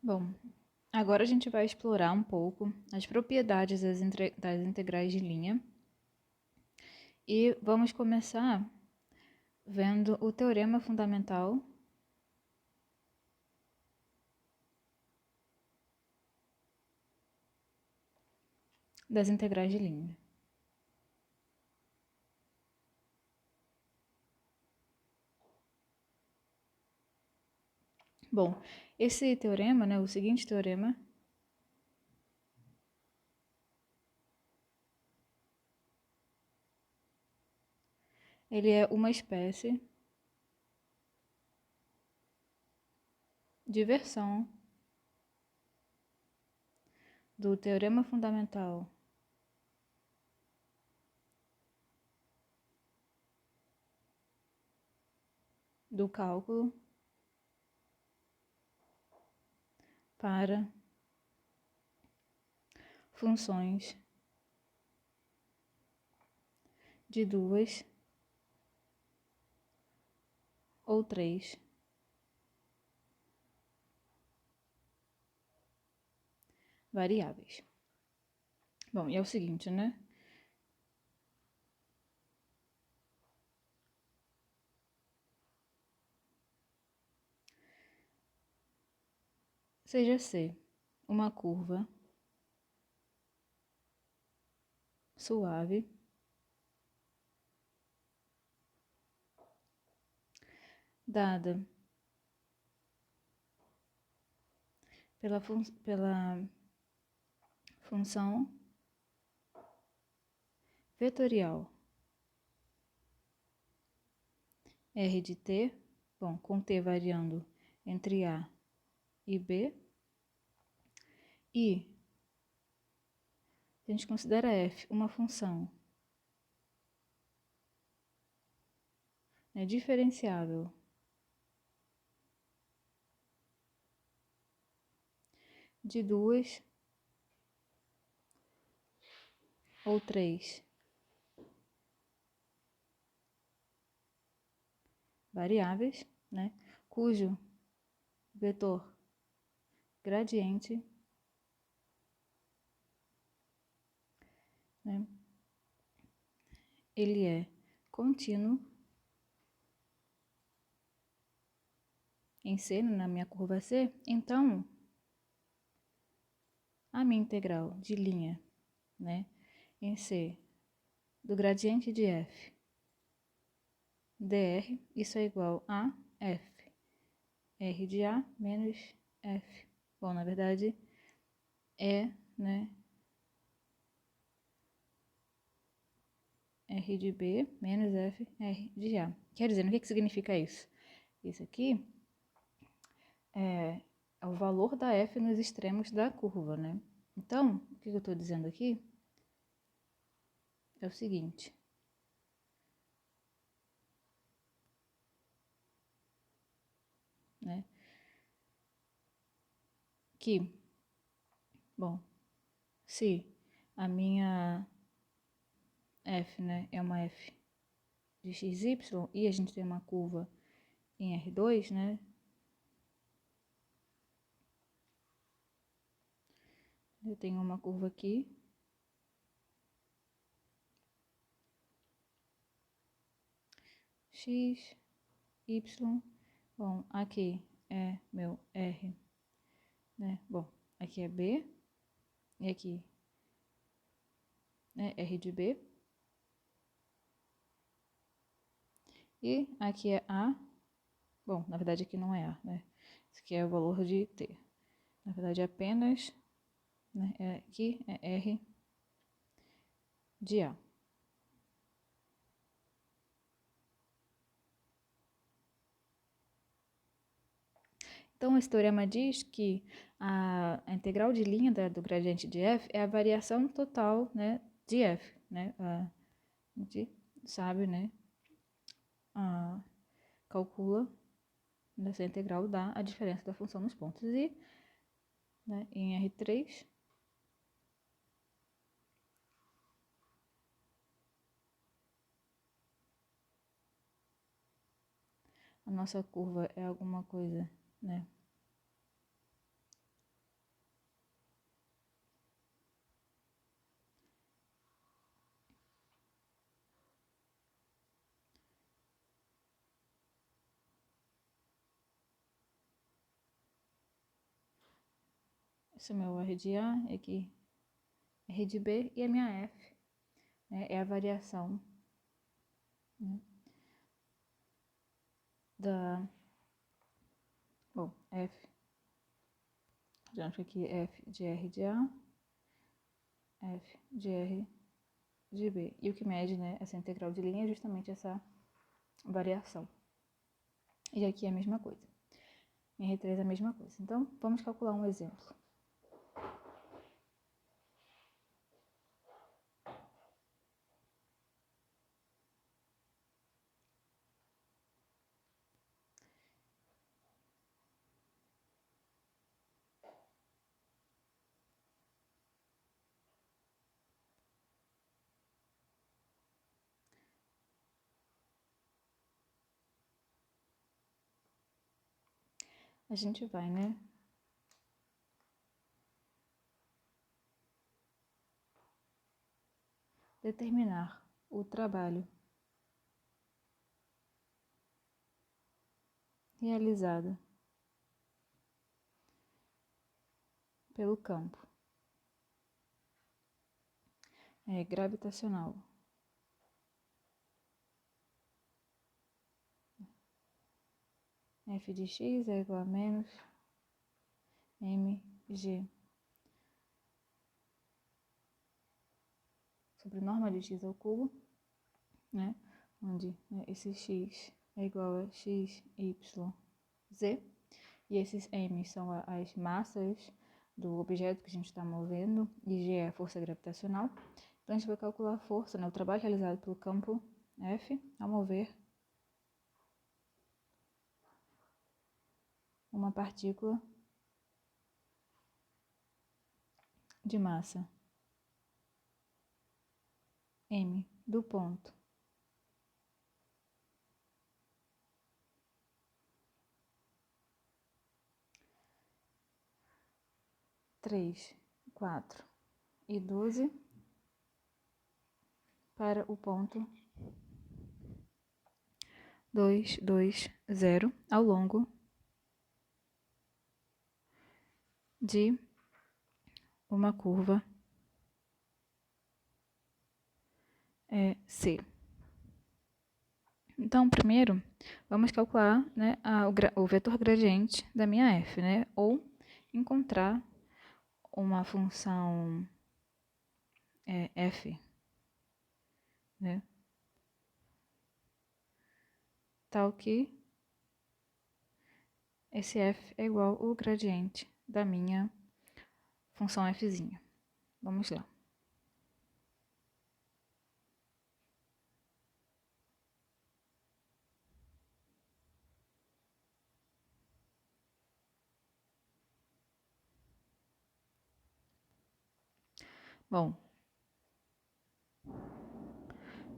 Bom, agora a gente vai explorar um pouco as propriedades das integrais de linha e vamos começar vendo o teorema fundamental das integrais de linha. Bom, esse teorema, o seguinte teorema, ele é uma espécie de versão do teorema fundamental do cálculo para funções de duas ou três variáveis. Bom, e é o seguinte, né? Seja C uma curva suave dada pela função vetorial R de t, bom, com t variando entre A e B, e a gente considera f uma função diferenciável de duas ou três variáveis, cujo vetor gradiente ele é contínuo em C, na minha curva C, então a minha integral de linha em C do gradiente de f dr, isso é igual a f r de A menos f. Bom, na verdade é, r de B menos f r de A. Quer dizer, o que significa isso? Isso aqui é o valor da f nos extremos da curva, Então, o que eu estou dizendo aqui é o seguinte. Que, bom, se a minha f, é uma f de xy e a gente tem uma curva em R2, eu tenho uma curva aqui, x, y, bom, aqui é meu R, bom, aqui é B, e aqui é R de B, e aqui é A, bom, na verdade aqui não é A, Isso aqui é o valor de T, na verdade é apenas, aqui é R de A. Então, esse teorema diz que a integral de linha do gradiente de f é a variação total, de f, a gente sabe, calcula nessa integral dá a diferença da função nos pontos. E, em R3, a nossa curva é alguma coisa, esse é o meu R de A, aqui R de B, e a minha F, né, é a variação, né, bom, F, já acho aqui F de R de A, F de R de B. E o que mede, né, essa integral de linha é justamente essa variação. E aqui é a mesma coisa. Em R3 é a mesma coisa. Então, vamos calcular um exemplo. A gente vai, né, determinar o trabalho realizado pelo campo gravitacional F de x é igual a menos mg sobre norma de x ao cubo, né, onde, né, esse x é igual a x, y, z, e esses m são as massas do objeto que a gente está movendo, e g é a força gravitacional. Então, a gente vai calcular a força, né, o trabalho realizado pelo campo F ao mover uma partícula de massa m do ponto três, 4 e 12 para o ponto 2, 2, 0 ao longo de uma curva C. Então, primeiro, vamos calcular, né, o vetor gradiente da minha f, né, ou encontrar uma função f, né, tal que esse f é igual ao gradiente da minha função fzinha. Vamos lá. Bom,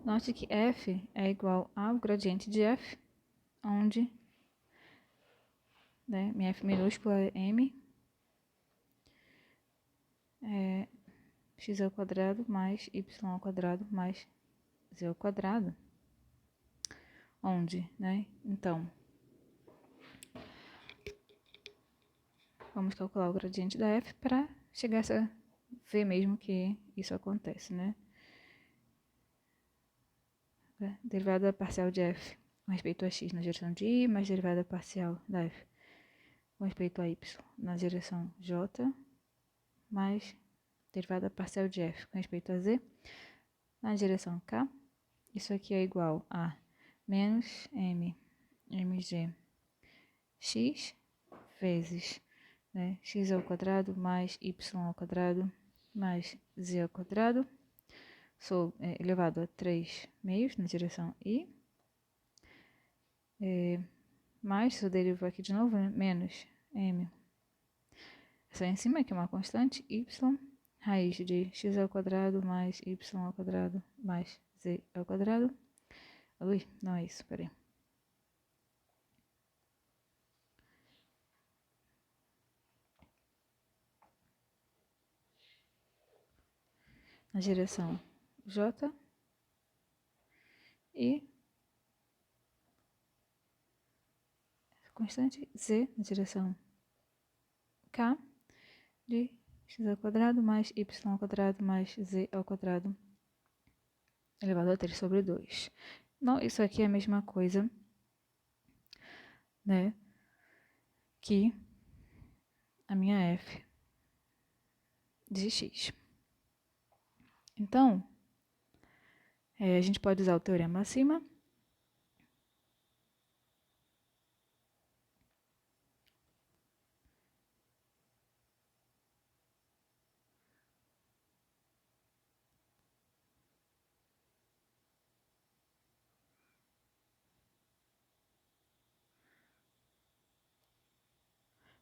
note que f é igual ao gradiente de f, onde, né, minha f minúscula é m, x ao quadrado mais y ao quadrado mais z ao quadrado, onde, né, então, vamos calcular o gradiente da f para chegar a ver mesmo que isso acontece, né? Derivada parcial de f com respeito a x na direção de y, mais derivada parcial da f com respeito a y na direção j, mais derivada parcial de f com respeito a z na direção k. Isso aqui é igual a menos mg x vezes, né, x ao quadrado mais y ao quadrado mais z ao quadrado, elevado a 3 meios na direção i, mais, se eu derivo aqui de novo, né, menos m, essa em cima que é uma constante, y, raiz de x ao quadrado mais y ao quadrado mais z ao quadrado. Ui, não é isso, peraí. Na direção j e constante z na direção k de x ao quadrado mais y ao quadrado mais z ao quadrado elevado a 3 sobre 2. Então, isso aqui é a mesma coisa, né, que a minha f de x. Então, a gente pode usar o teorema acima.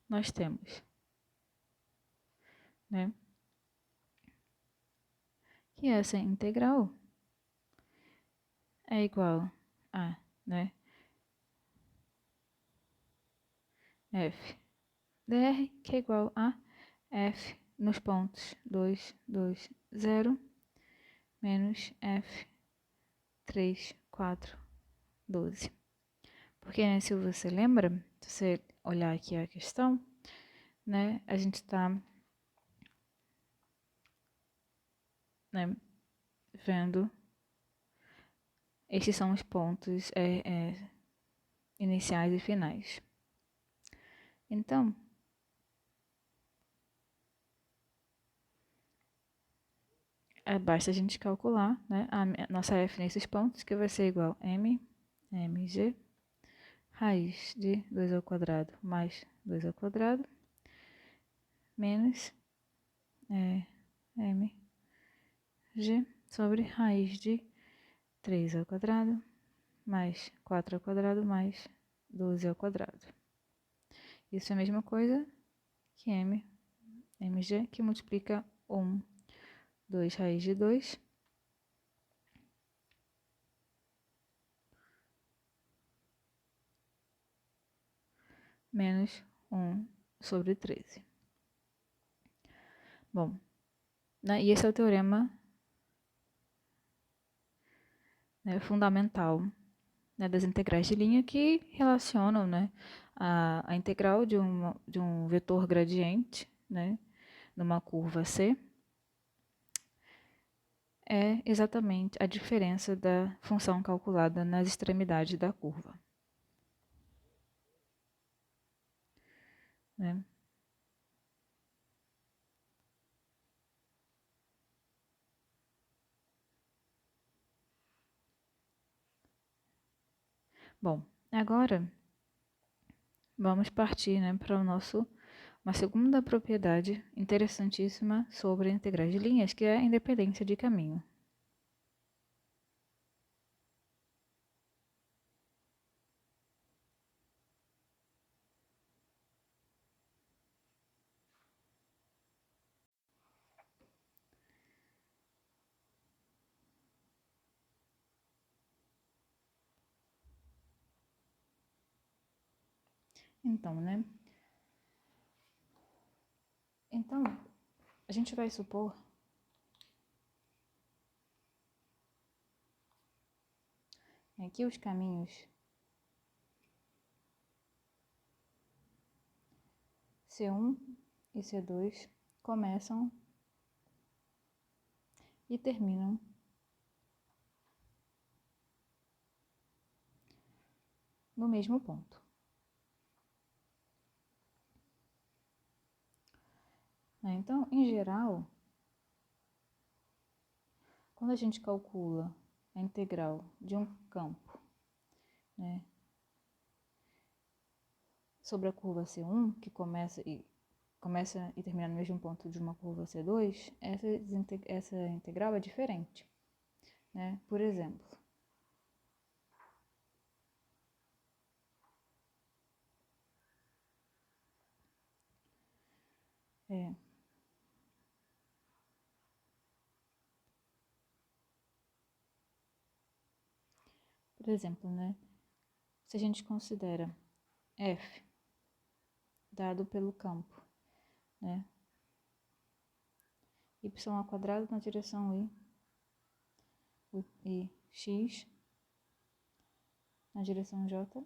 Nós temos, né, que essa integral é igual a, né, f dr, que é igual a f nos pontos 2, 2, 0, menos f 3, 4, 12. Porque, né, se você lembra, se você olhar aqui a questão, né, a gente está, né, vendo, estes são os pontos iniciais e finais. Então, basta a gente calcular, né, a nossa f nesses pontos, que vai ser igual a mg, raiz de 2 ao quadrado mais 2 ao quadrado, menos mg sobre raiz de 3 ao quadrado mais 4 ao quadrado mais 12 ao quadrado. Isso é a mesma coisa que mg, que multiplica 1, 2 raiz de 2, menos 1 sobre 13. Bom, né, e esse é o teorema, né, fundamental, né, das integrais de linha, que relacionam, né, a integral de um vetor gradiente, né, numa curva C, é exatamente a diferença da função calculada nas extremidades da curva, né? Bom, agora vamos partir, né, para uma segunda propriedade interessantíssima sobre integrais de linhas, que é a independência de caminho. Então, né? Então, a gente vai supor que os caminhos C1 e C2 começam e terminam no mesmo ponto. Então, em geral, quando a gente calcula a integral de um campo, né, sobre a curva C1, que começa e termina no mesmo ponto de uma curva C2, essa integral é diferente, né? Por exemplo, né? Se a gente considera f dado pelo campo, né, y ao quadrado na direção e x na direção j,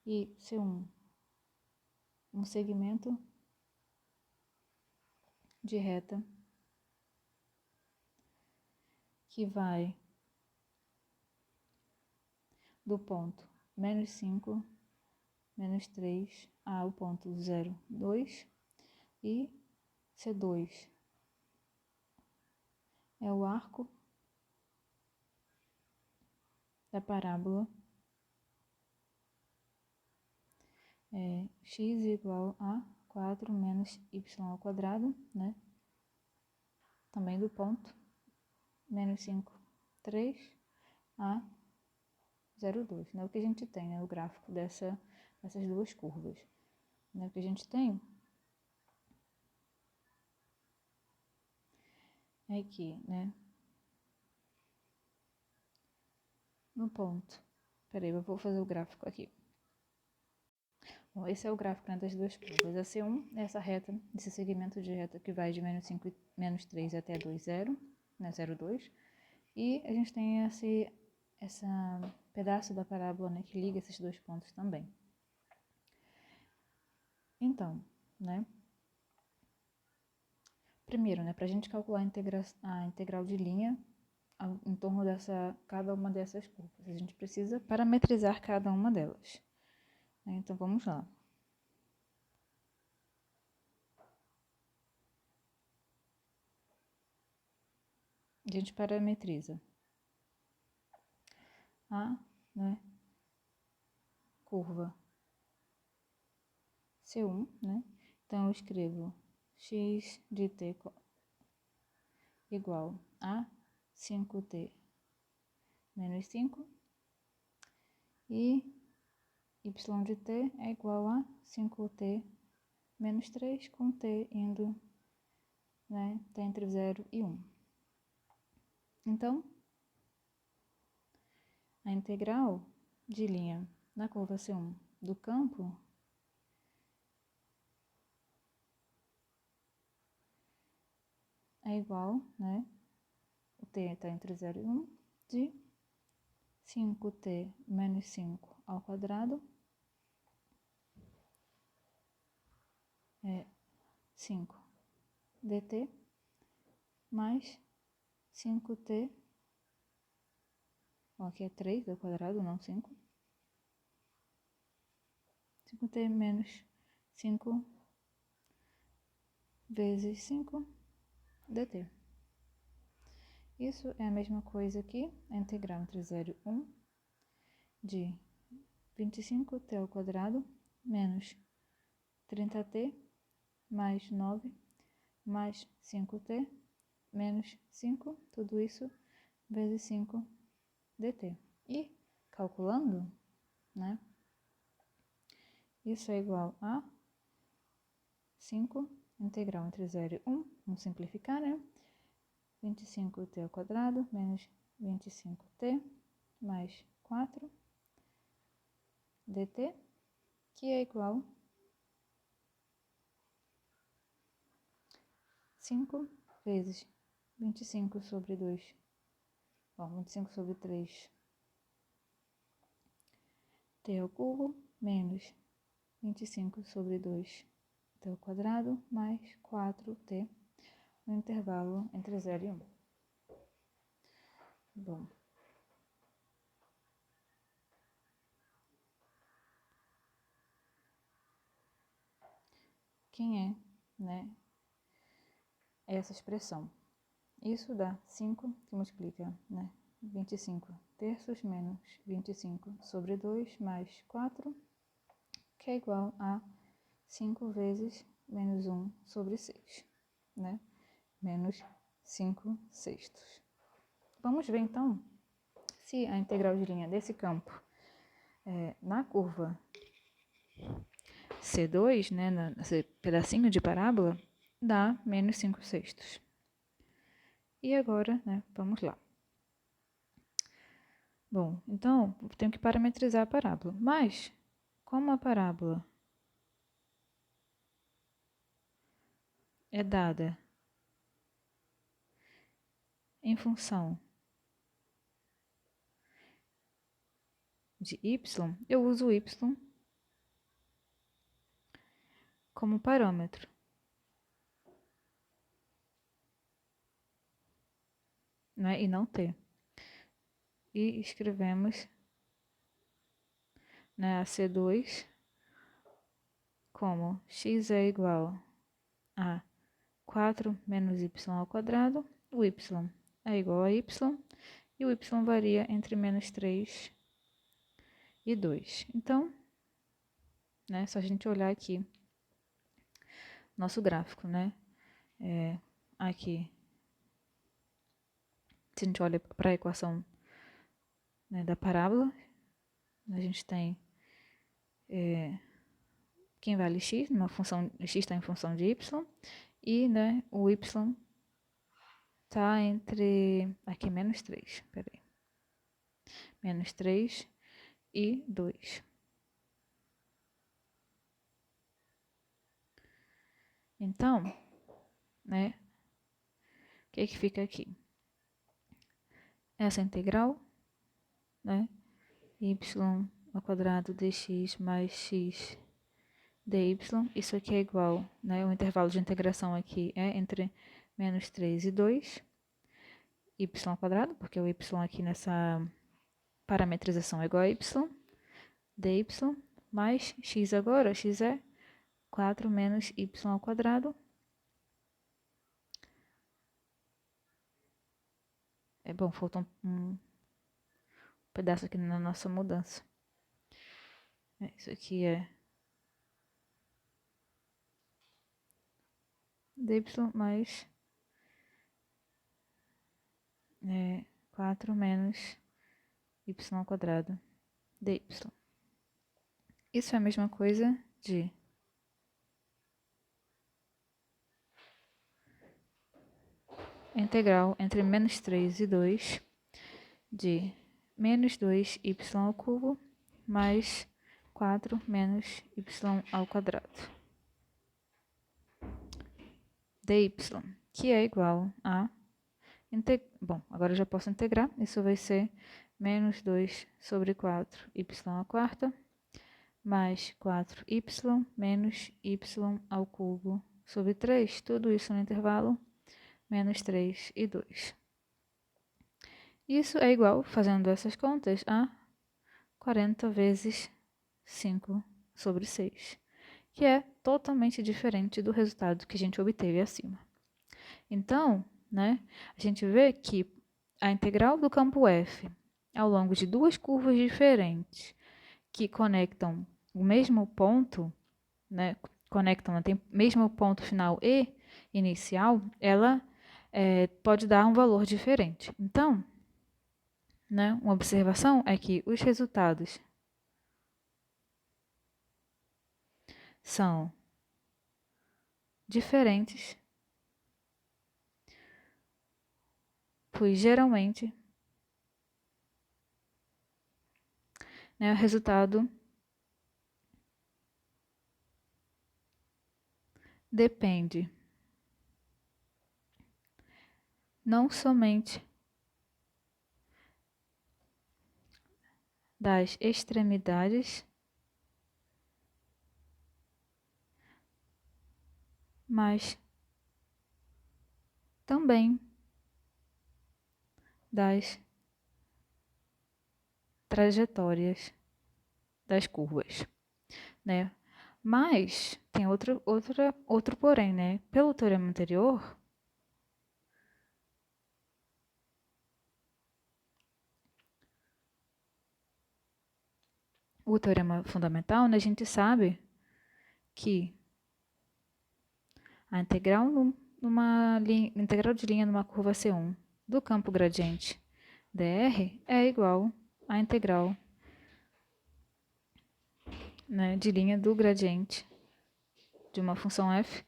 e C1, um segmento de reta que vai do ponto menos 5, menos 3 ao ponto 0, 2 e C2 é o arco da parábola x igual a 4 menos y ao quadrado, né? Também do ponto menos 5, 3 a 0,2, né? O que a gente tem, né? O gráfico dessas duas curvas. Né? O que a gente tem é que, né? No ponto. Peraí, eu vou fazer o gráfico aqui. Bom, esse é o gráfico, né, das duas curvas. A C1 é essa reta, esse segmento de reta que vai de menos 5 e menos 3 até 2, 0, né, 0,2. E a gente tem esse pedaço da parábola, né, que liga esses dois pontos também. Então, né, primeiro, né, para a gente calcular a integral de linha em torno dessa cada uma dessas curvas, a gente precisa parametrizar cada uma delas. Então, vamos lá. A gente parametriza a, né, curva C1, né? Então, eu escrevo x de t igual a 5t menos 5 e y de t é igual a 5t menos 3, com t indo, né, t entre 0 e 1. Então, a integral de linha na curva C1 do campo é igual, né, o t está entre 0 e 1, de 5t menos 5 ao quadrado é 5 dt mais 5t, bom, aqui é 3 ao quadrado, não 5. 5t menos 5 vezes 5 dt. Isso é a mesma coisa que a integral entre 0 e 1 de 25t ao quadrado menos 30t mais 9 mais 5t menos 5, tudo isso vezes 5 dt. E calculando, né, isso é igual a 5 integral entre 0 e 1, vamos simplificar, né? 25t ao quadrado menos 25t mais 4 dt, que é igual a 5 vezes 25 sobre 2, bom, 25 sobre 3 t ao cubo menos 25 sobre 2 t ao quadrado mais 4t no intervalo entre 0 e 1. Bom, quem é, né, essa expressão? Isso dá 5, que multiplica, né, 25 terços menos 25 sobre 2 mais 4, que é igual a 5 vezes menos 1 sobre 6, né? Menos 5 sextos. Vamos ver, então, se a integral de linha desse campo na curva C2, né, nesse pedacinho de parábola, dá menos 5 sextos. E agora, né, vamos lá. Bom, então, eu tenho que parametrizar a parábola. Mas, como a parábola é dada em função de y, eu uso y como parâmetro. né, e não t. E escrevemos, né, a C2 como x é igual a 4 menos y ao quadrado, o y é igual a y, e o y varia entre menos 3 e 2. Então, né, só a gente olhar aqui nosso gráfico, né? Aqui, se a gente olha para a equação, né, da parábola, a gente tem quem vale x, uma função, x está em função de y, e, né, o y está entre, aqui, menos 3, peraí, menos 3 e 2. Então, né, o que que fica aqui? Essa integral, né, y ao quadrado dx mais x dy, isso aqui é igual, né, o intervalo de integração aqui é entre menos 3 e 2, y ao quadrado, porque o y aqui nessa parametrização é igual a y, dy, mais x agora, x é 4 menos y ao quadrado. É bom, faltou um pedaço aqui na nossa mudança. Isso aqui é dy mais 4 menos y ao quadrado dy. Isso é a mesma coisa de integral entre menos 3 e 2 de menos 2y ao cubo mais 4 menos y ao quadrado dy, que é igual a... Bom, agora eu já posso integrar. Isso vai ser menos 2 sobre 4 y à quarta mais 4y menos y ao cubo sobre 3. Tudo isso no intervalo menos 3 e 2. Isso é igual, fazendo essas contas, a 40 vezes 5 sobre 6, que é totalmente diferente do resultado que a gente obteve acima. Então, né, a gente vê que a integral do campo F ao longo de duas curvas diferentes que conectam o mesmo ponto, né, tem o mesmo ponto final e inicial, ela pode dar um valor diferente. Então, né, uma observação é que os resultados são diferentes, pois geralmente, né, o resultado depende não somente das extremidades, mas também das trajetórias das curvas, né? Mas tem outro porém, né? Pelo teorema anterior, o teorema fundamental, né, a gente sabe que a integral integral de linha numa curva C1 do campo gradiente dr é igual à integral, né, de linha do gradiente de uma função f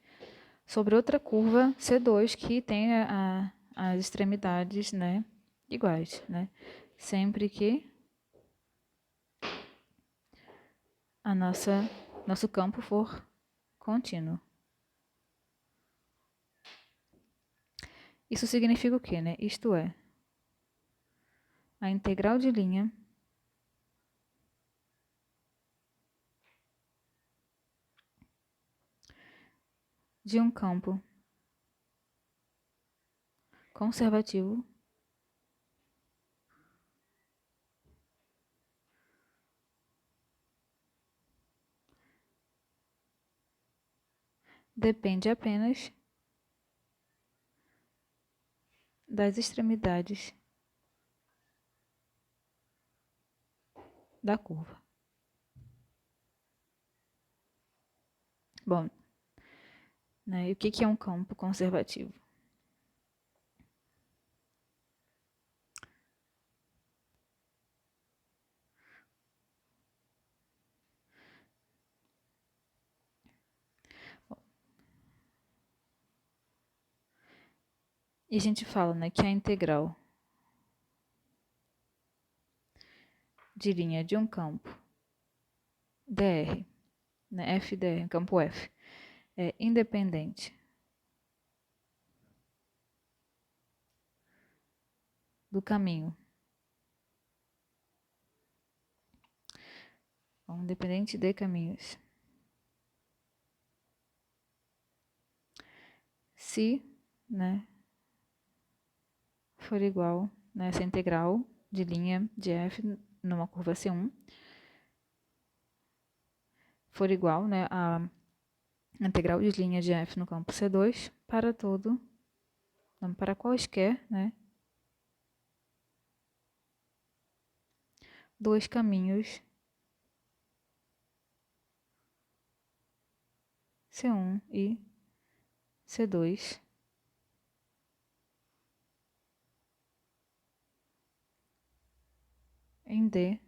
sobre outra curva C2 que tem as extremidades, né, iguais, né, sempre que nosso campo for contínuo. Isso significa o quê, né? Isto é, a integral de linha de um campo conservativo depende apenas das extremidades da curva. Bom, né, e o que é um campo conservativo? E a gente fala, né, que a integral de linha de um campo dr, né, f dr, campo F, é independente do caminho. Bom, independente de caminhos. Se, né, for igual, né, essa integral de linha de f numa curva C1 for igual, né, a integral de linha de f no campo C2 para todo, não, para quaisquer, né, dois caminhos C1 e C2 em D,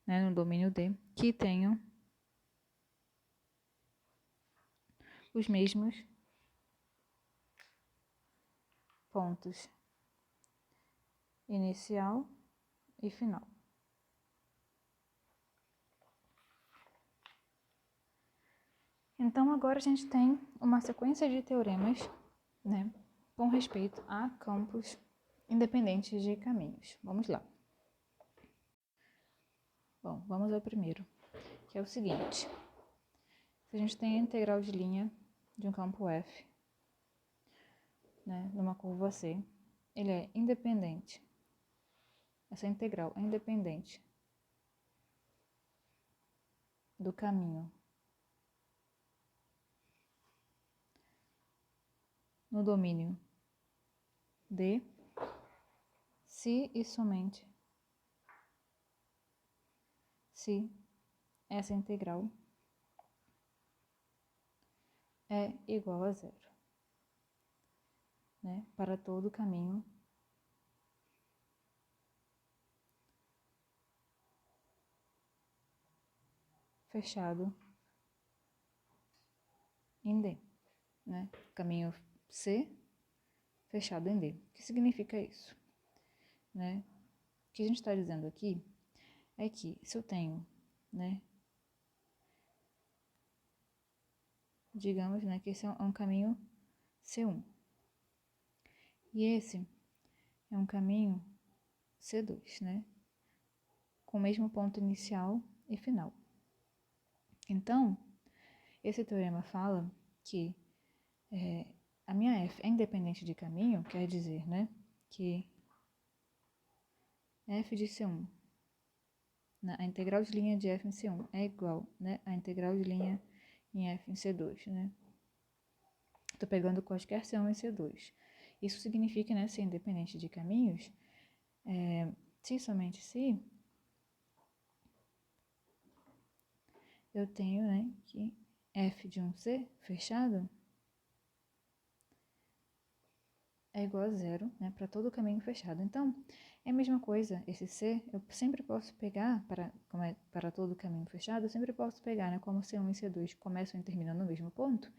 né, no domínio D, que tenham os mesmos pontos inicial e final. Então, agora a gente tem uma sequência de teoremas, né, com respeito a campos independentes de caminhos. Vamos lá. Bom, vamos ao primeiro, que é o seguinte. Se a gente tem a integral de linha de um campo F, né, numa curva C, ele é independente. Essa integral é independente do caminho no domínio D, se e somente se essa integral é igual a zero, né, para todo caminho fechado em D, né, caminho C fechado em D. O que significa isso? Né? O que a gente está dizendo aqui é que se eu tenho, né, digamos, né, que esse é um caminho C1 e esse é um caminho C2, né, com o mesmo ponto inicial e final. Então, esse teorema fala que a minha f é independente de caminho, quer dizer, né, que f de C1, a integral de linha de f em C1 é igual, né, à integral de linha em f em C2, né. Estou pegando quaisquer C1 e C2. Isso significa, né, ser independente de caminhos, se somente se eu tenho, né, que f de um C fechado é igual a zero, né, para todo o caminho fechado. Então, é a mesma coisa, esse C, eu sempre posso pegar, como é para todo o caminho fechado, eu sempre posso pegar, né, como C1 e C2 começam e terminam no mesmo ponto,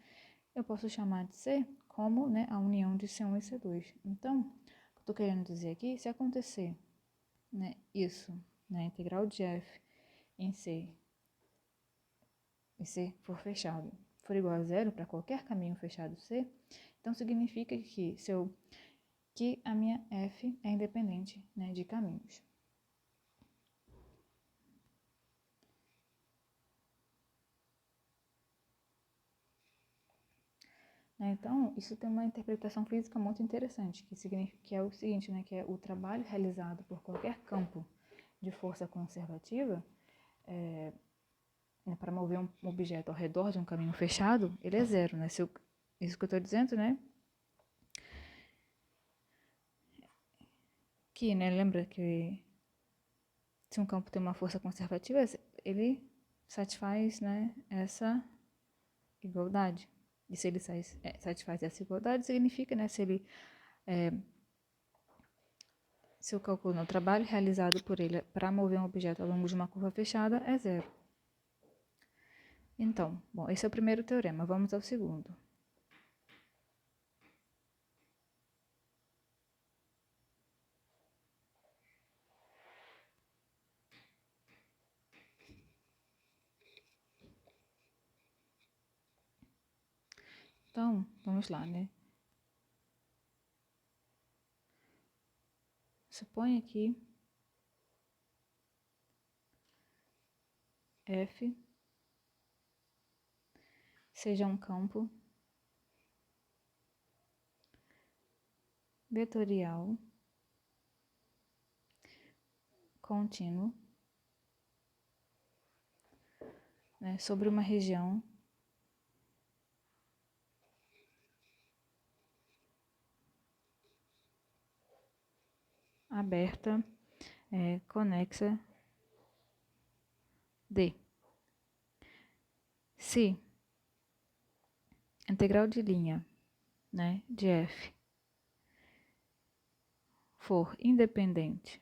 eu posso chamar de C como, né, a união de C1 e C2. Então, o que eu estou querendo dizer aqui, se acontecer, né, isso, né, integral de f em C e C for fechado, for igual a zero para qualquer caminho fechado C, então significa que a minha f é independente, né, de caminhos. Então, isso tem uma interpretação física muito interessante, que é o seguinte, né, que é o trabalho realizado por qualquer campo de força conservativa para mover um objeto ao redor de um caminho fechado, ele é zero, né? Isso que eu estou dizendo, né? Que, né? Lembra que se um campo tem uma força conservativa, ele satisfaz, né, essa igualdade. E se ele satisfaz essa igualdade, significa, né, se o cálculo no trabalho realizado por ele para mover um objeto ao longo de uma curva fechada é zero. Então, bom, esse é o primeiro teorema. Vamos ao segundo. Então, vamos lá, né? Suponha que F seja um campo vetorial contínuo, né, sobre uma região aberta, conexa D. Se a integral de linha, né, de F for independente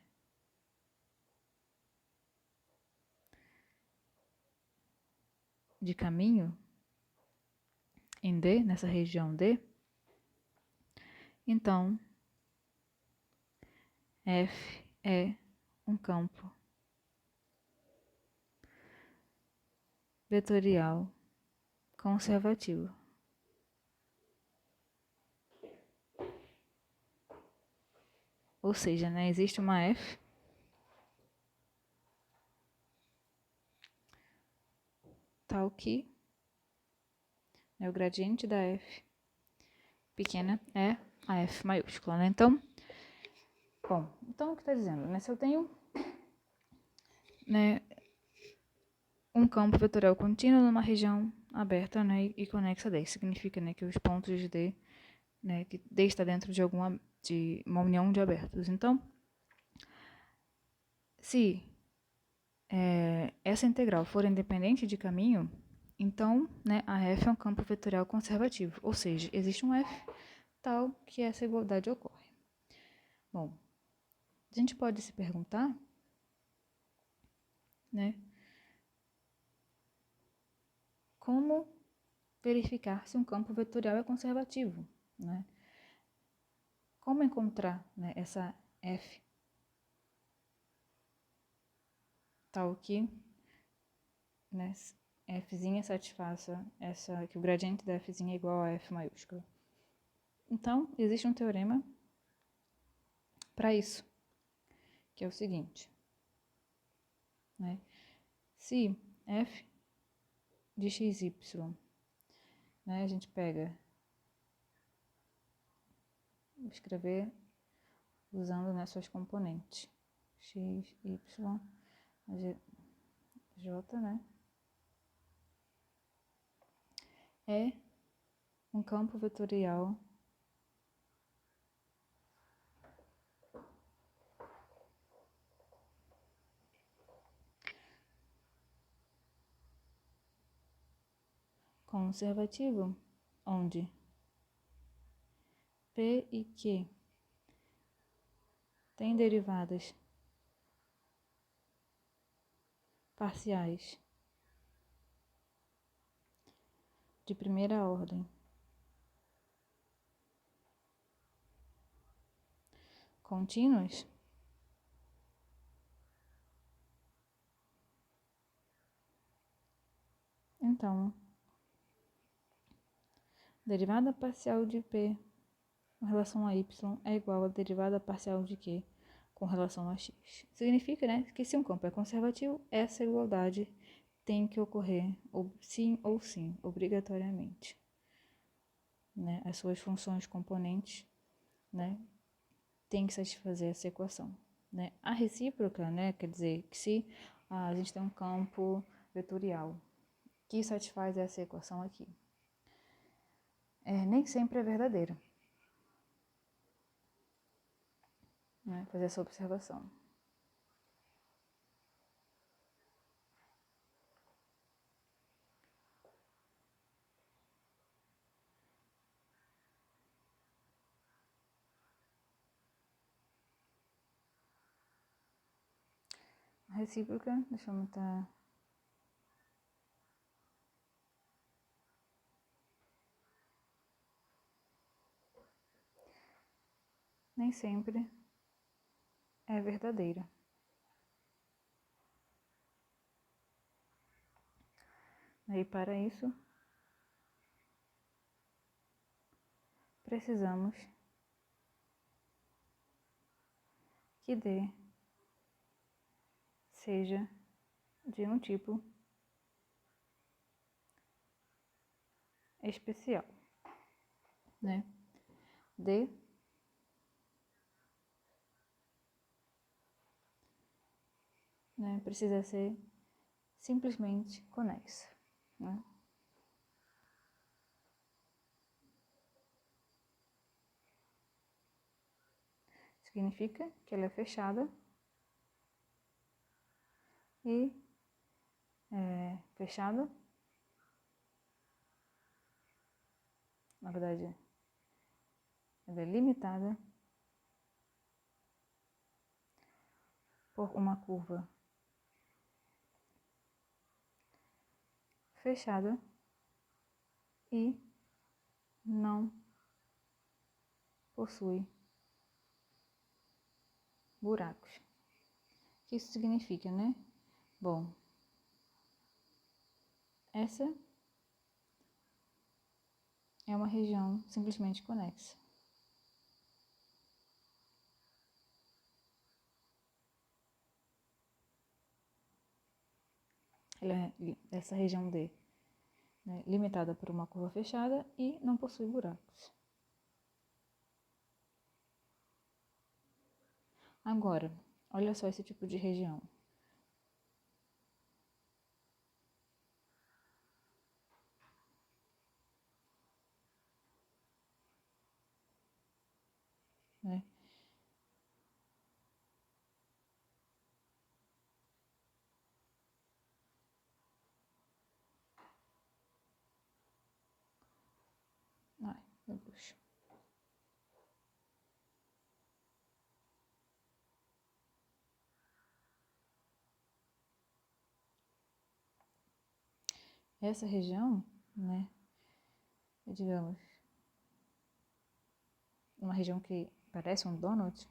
de caminho em D, nessa região D, então F é um campo vetorial conservativo. Ou seja, né, existe uma F tal que, né, o gradiente da F pequena é a F maiúscula, né? Então, bom, então o que está dizendo, né? Se eu tenho, né, um campo vetorial contínuo numa região aberta, né, e conexa a D, significa, né, que os pontos de D, né, que D está dentro de uma união de abertos. Então, se essa integral for independente de caminho, então, né, a F é um campo vetorial conservativo, ou seja, existe um F tal que essa igualdade ocorre. Bom, a gente pode se perguntar, né, como verificar se um campo vetorial é conservativo, né? Como encontrar, né, essa F tal que, né, F'zinha satisfaça que o gradiente da F'zinha é igual a F maiúscula. Então, existe um teorema para isso, que é o seguinte, né? Se F de xy, né, a gente pega, vou escrever usando, né, suas componentes, x, y, j, né, é um campo vetorial conservativo, onde P e Q têm derivadas parciais de primeira ordem contínuas, então derivada parcial de P com relação a y é igual a derivada parcial de Q com relação a x. Significa, né, que se um campo é conservativo, essa igualdade tem que ocorrer sim ou sim, obrigatoriamente. Né? As suas funções componentes, né, tem que satisfazer essa equação. Né? A recíproca, né, quer dizer que se a gente tem um campo vetorial, que satisfaz essa equação aqui. Nem sempre é verdadeira. Né? Fazer essa observação. A recíproca, deixa eu anotar. Nem sempre é verdadeira. Aí, para isso, precisamos que D seja de um tipo especial, né? D precisa ser simplesmente conexa, né? Significa que ela é fechada e fechada, na verdade, ela é limitada por uma curva fechada e não possui buracos. O que isso significa, né? Bom, essa é uma região simplesmente conexa. Essa região D, né, limitada por uma curva fechada e não possui buracos. Agora, olha só esse tipo de região. Né? Ai, meu Deus. Essa região, né, é, digamos, uma região que parece um donut.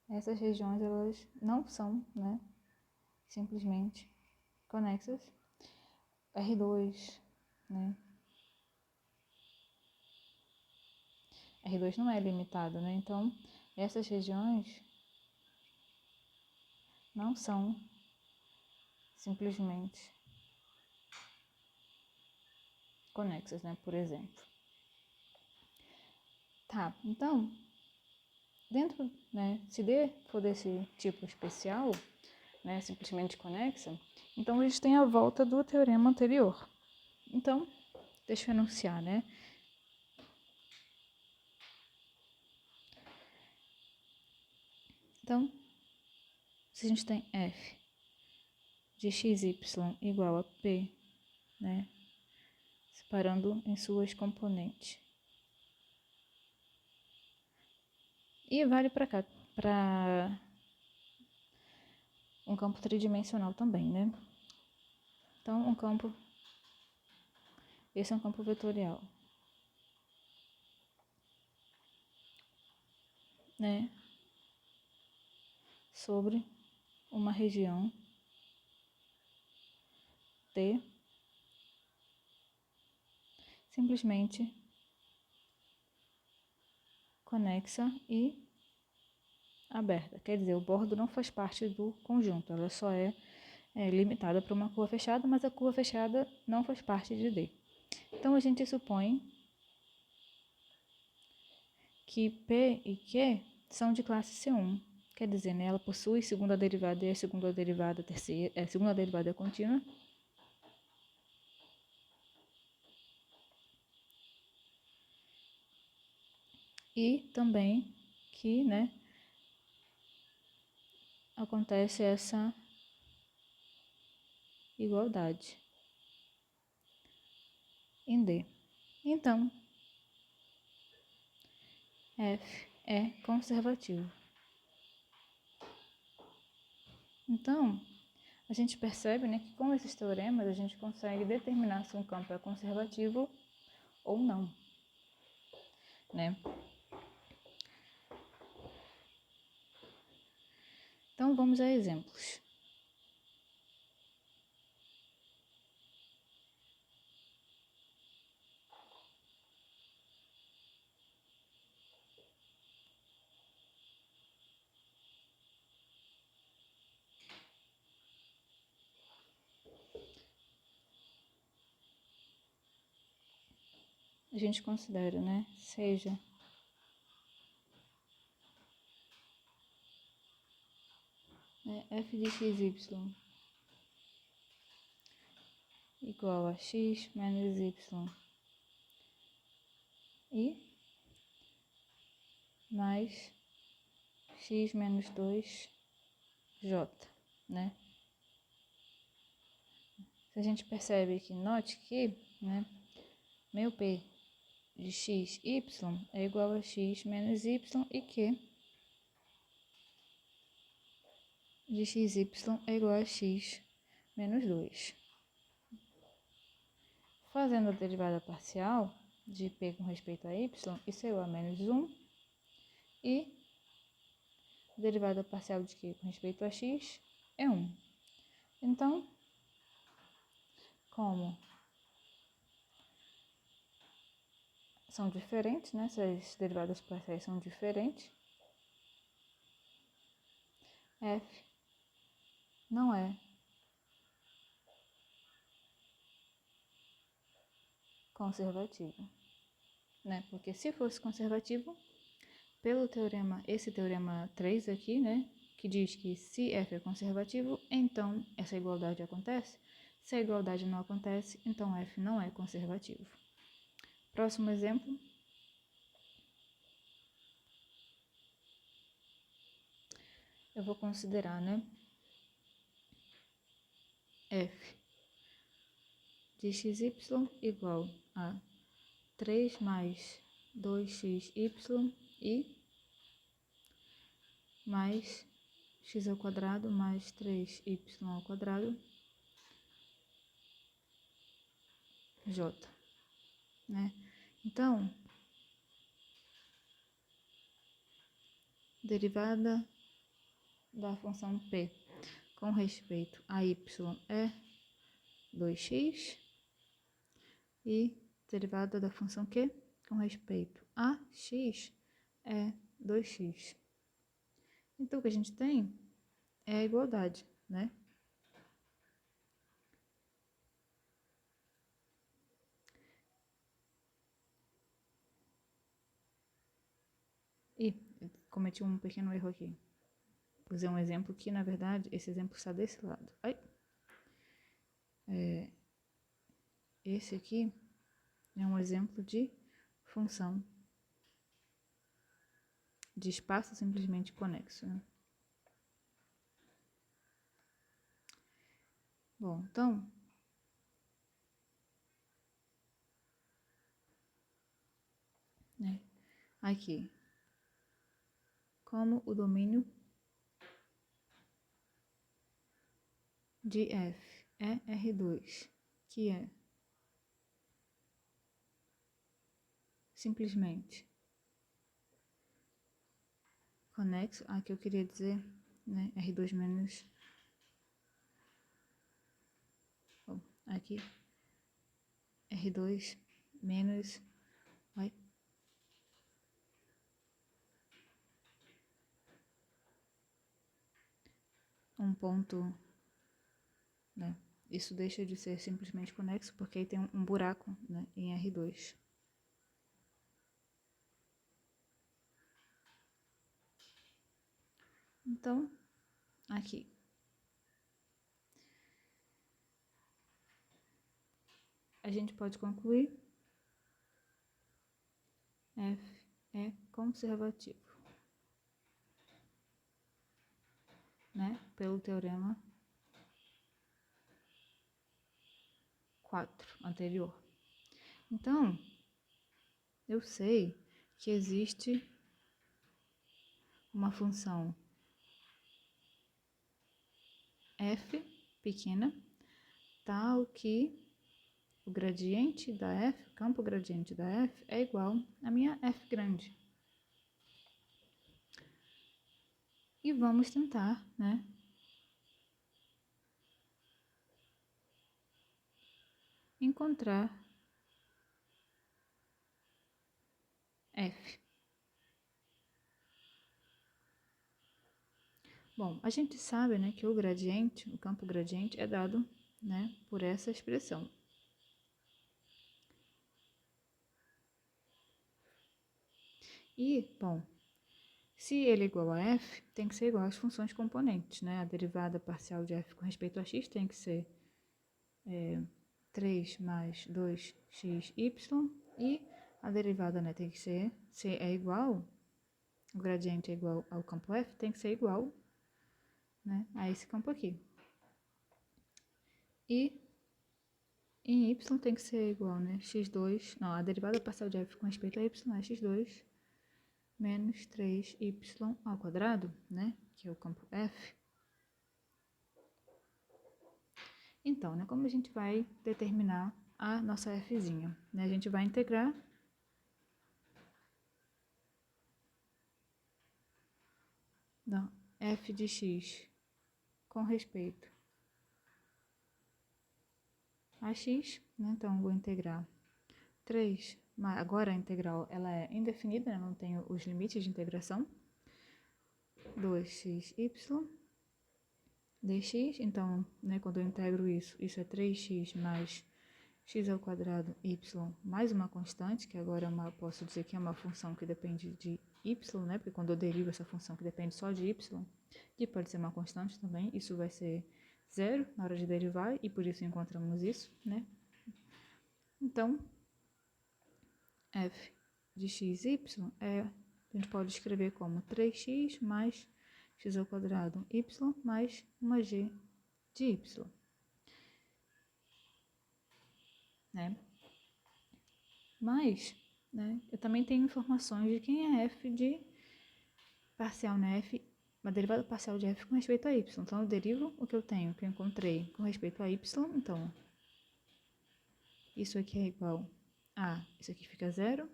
Essas regiões, elas não são, né, simplesmente conexas. R2, né, R2 não é limitado, né, então essas regiões não são simplesmente conexas, né, por exemplo. Tá, então, dentro, né, se D for desse tipo especial, né, simplesmente conexa, então a gente tem a volta do teorema anterior. Então, deixa eu enunciar, né? Então, se a gente tem f de xy igual a p, né, separando em suas componentes. E vale para cá, para um campo tridimensional também, né? Então, esse é um campo vetorial, né, sobre uma região T simplesmente conexa e aberta. Quer dizer, o bordo não faz parte do conjunto, ela só é limitada para uma curva fechada, mas a curva fechada não faz parte de D. Então, a gente supõe que P e Q são de classe C1, quer dizer, né, ela possui segunda derivada e a segunda derivada terceira, a segunda derivada é contínua. E também que, né, acontece essa igualdade em D. Então, F é conservativo. Então, a gente percebe, né, que com esses teoremas a gente consegue determinar se um campo é conservativo ou não, né? Então, vamos a exemplos. A gente considera, né, seja f de xy igual a x menos y e mais x menos 2j, né? Se a gente percebe que, note que, né, meu p de x, y é igual a x menos y e que de xy é igual a x menos 2. Fazendo a derivada parcial de p com respeito a y, isso é igual a menos 1. E a derivada parcial de q com respeito a x é 1. Então, como são diferentes, né? Essas derivadas parciais são diferentes, f não é conservativo, né? Porque se fosse conservativo, pelo teorema, esse teorema 3 aqui, né, que diz que se f é conservativo, então essa igualdade acontece. Se a igualdade não acontece, então f não é conservativo. Próximo exemplo. Eu vou considerar, né, f de xy igual a 3 mais 2xy e mais x ao quadrado mais 3y ao quadrado j, né? Então, derivada da função p com respeito a y é 2x e derivada da função q com respeito a x é 2x. Então, o que a gente tem é a igualdade, né? E cometi um pequeno erro aqui. Usei um exemplo que, na verdade, esse exemplo está desse lado. Esse aqui é um exemplo de função de espaço simplesmente conexo, né? Bom, então, né, aqui, como o domínio de f é R2, que é simplesmente conexo, aqui eu queria dizer, né, R2 menos, bom, aqui, R2 menos, um ponto, né, isso deixa de ser simplesmente conexo, porque aí tem um buraco, né, em R2. Então, aqui. A gente pode concluir F é conservativo, né? Pelo teorema 4 anterior. Então, eu sei que existe uma função f pequena, tal que o gradiente da f, o campo gradiente da f é igual à minha f grande. E vamos tentar, né, encontrar f. Bom, a gente sabe, né, que o gradiente, o campo gradiente é dado, né, por essa expressão. E, bom, se ele é igual a f, tem que ser igual às funções componentes, né? A derivada parcial de f com respeito a x tem que ser 3 mais 2xy, e a derivada, né, tem que ser, se é igual, o gradiente é igual ao campo f, tem que ser igual, né, a esse campo aqui. E em y tem que ser igual, né, x2, não, a derivada parcial de f com respeito a y é x2 menos 3y ao quadrado, né, que é o campo f. Então, né, como a gente vai determinar a nossa fzinha? Né, a gente vai integrar f de x com respeito a x, né, então vou integrar 3, agora a integral ela é indefinida, né, não tenho os limites de integração, 2xy dx, então, né, quando eu integro isso é 3x mais x ao quadrado y mais uma constante, que agora posso dizer que é uma função que depende de y, né, porque quando eu derivo essa função que depende só de y, que pode ser uma constante também, isso vai ser zero na hora de derivar, e por isso encontramos isso, né. Então, f de xy a gente pode escrever como 3x mais x ao quadrado y mais uma g de y, né? Mas, né, eu também tenho informações de quem é f de parcial, né, f, uma derivada parcial de f com respeito a y. Então, eu derivo o que eu tenho, que eu encontrei com respeito a y, então, isso aqui é igual a, isso aqui fica zero,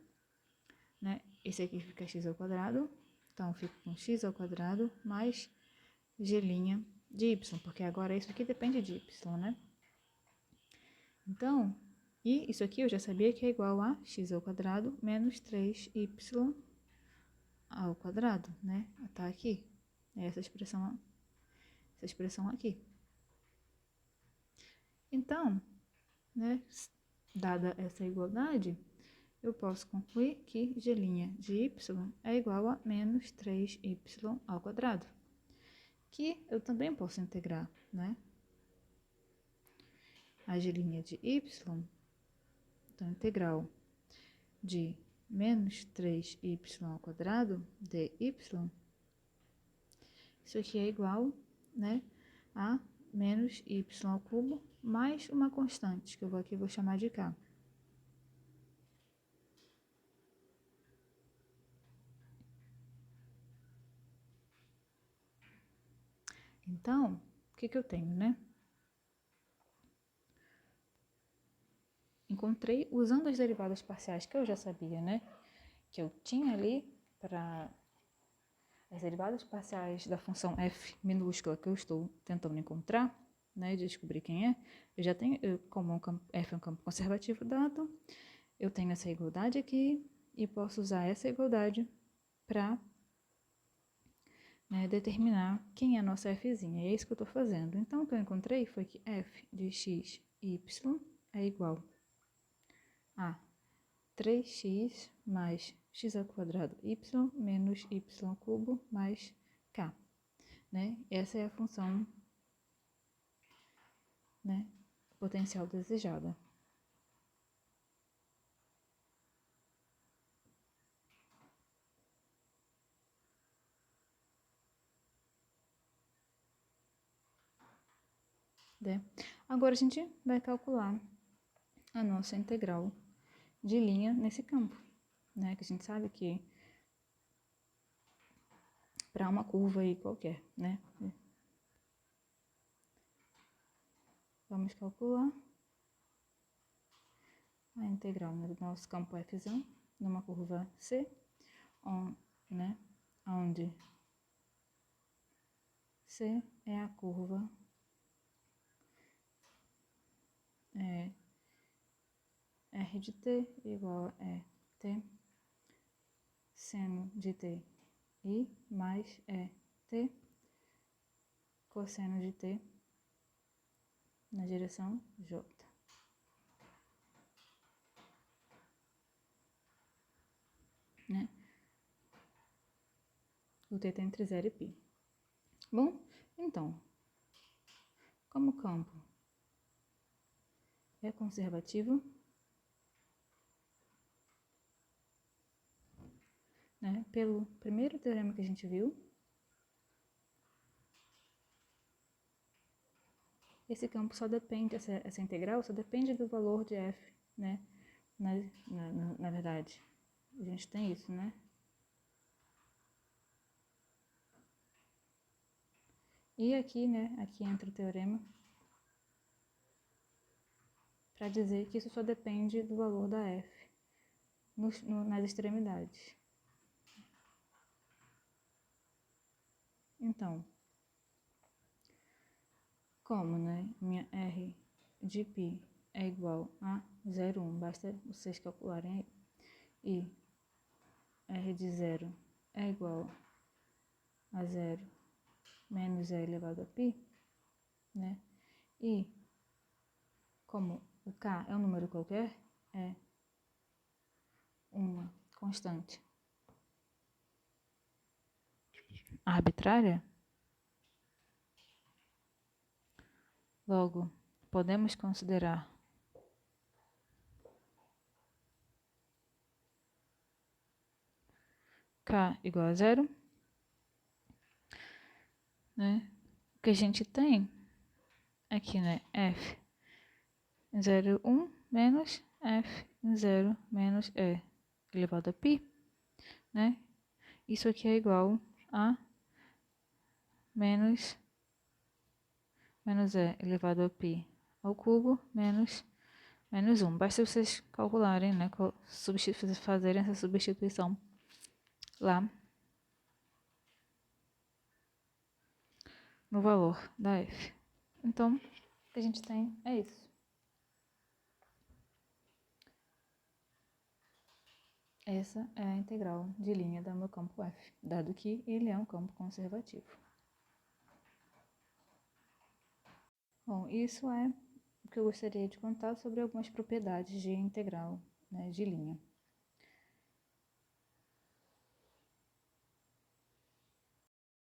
né, esse aqui fica x ao quadrado, então, fico com x ao quadrado mais g' de y, porque agora isso aqui depende de y, né? Então, e isso aqui eu já sabia que é igual a x ao quadrado menos 3y ao quadrado, né? Tá aqui. É essa expressão aqui. Então, né, dada essa igualdade, eu posso concluir que g' de y é igual a menos 3y ao quadrado, que eu também posso integrar, né? A g' de y, então, integral de menos 3y ao quadrado dy, isso aqui é igual, né, a menos y ao cubo mais uma constante, que eu aqui vou chamar de k. Então, o que eu tenho, né? Encontrei, usando as derivadas parciais que eu já sabia, né, que eu tinha ali para as derivadas parciais da função f minúscula que eu estou tentando encontrar, né, descobrir quem é, eu já tenho, como f é um campo conservativo dado, eu tenho essa igualdade aqui e posso usar essa igualdade para, né, determinar quem é a nossa fzinha, e é isso que eu estou fazendo. Então, o que eu encontrei foi que f de x, y é igual a 3x mais x ao quadrado y menos y ao cubo mais k. né? Essa é a função, né, potencial desejada. Né? Agora a gente vai calcular a nossa integral de linha nesse campo, né? Que a gente sabe que para uma curva aí qualquer, né? Vamos calcular a integral do nosso campo f numa curva C, né? Onde C é a curva R de t igual a t seno de t i mais t cosseno de t na direção j. Né? O t está entre 0 e π. Bom, então, como o campo é conservativo, né, pelo primeiro teorema que a gente viu, esse campo só depende, essa integral só depende do valor de f, né? Na verdade, a gente tem isso, né? E aqui, né, aqui entra o teorema para dizer que isso só depende do valor da f nas extremidades. Então, como, né, minha r de π é igual a 0,1, basta vocês calcularem aí, e r de 0 é igual a 0 menos e elevado a π, né, e como o k é um número qualquer, é uma constante arbitrária, logo podemos considerar k igual a 0, né? O que a gente tem aqui, né, f em 0, 1 menos f em 0 menos e elevado a π, né? Isso aqui é igual a menos e elevado a π ao cubo menos 1. Basta vocês calcularem, né, fazerem essa substituição lá no valor da f. Então, o que a gente tem é isso. Essa é a integral de linha do meu campo f, dado que ele é um campo conservativo. Bom, isso é o que eu gostaria de contar sobre algumas propriedades de integral, né, de linha.